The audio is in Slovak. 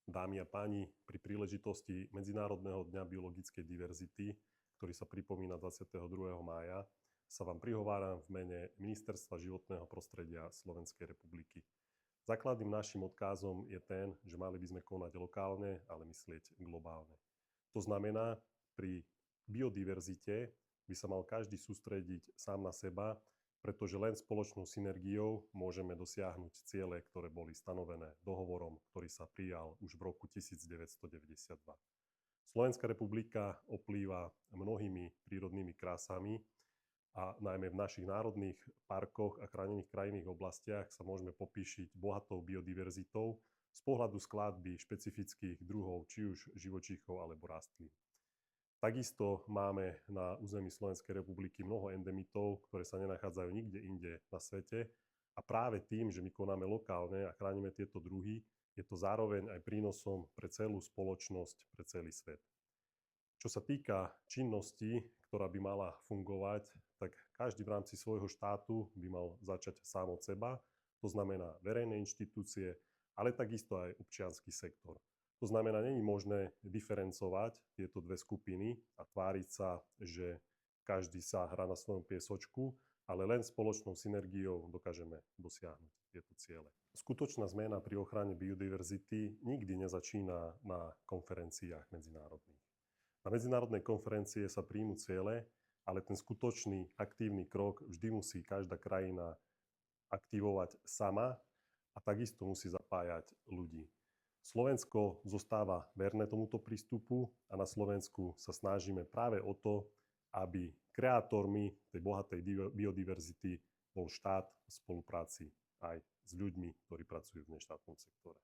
Dámy a páni, pri príležitosti Medzinárodného dňa biologickej diverzity, ktorý sa pripomína 22. mája, sa vám prihováram v mene Ministerstva životného prostredia Slovenskej republiky. Základným našim odkazom je ten, že mali by sme konať lokálne, ale myslieť globálne. To znamená, pri biodiverzite by sa mal každý sústrediť sám na seba, pretože len spoločnou synergiou môžeme dosiahnuť ciele, ktoré boli stanovené dohovorom, ktorý sa prijal už v roku 1992. Slovenská republika oplýva mnohými prírodnými krásami a najmä v našich národných parkoch a chránených krajinných oblastiach sa môžeme popíšiť bohatou biodiverzitou z pohľadu skladby špecifických druhov, či už živočíchov alebo rastlín. Takisto máme na území Slovenskej republiky mnoho endemitov, ktoré sa nenachádzajú nikde inde na svete a práve tým, že my konáme lokálne a chránime tieto druhy, je to zároveň aj prínosom pre celú spoločnosť, pre celý svet. Čo sa týka činnosti, ktorá by mala fungovať, tak každý v rámci svojho štátu by mal začať sám od seba, to znamená verejné inštitúcie, ale takisto aj občiansky sektor. To znamená, nie je možné diferencovať tieto dve skupiny a tváriť sa, že každý sa hrá na svojom piesočku, ale len spoločnou synergiou dokážeme dosiahnuť tieto ciele. Skutočná zmena pri ochrane biodiverzity nikdy nezačína na konferenciách medzinárodných. Na medzinárodnej konferencie sa príjmu ciele, ale ten skutočný aktívny krok vždy musí každá krajina aktivovať sama a takisto musí zapájať ľudí. Slovensko zostáva verné tomuto prístupu a na Slovensku sa snažíme práve o to, aby kreatormi tej bohatej biodiverzity bol štát v spolupráci aj s ľuďmi, ktorí pracujú v neštátnom sektore.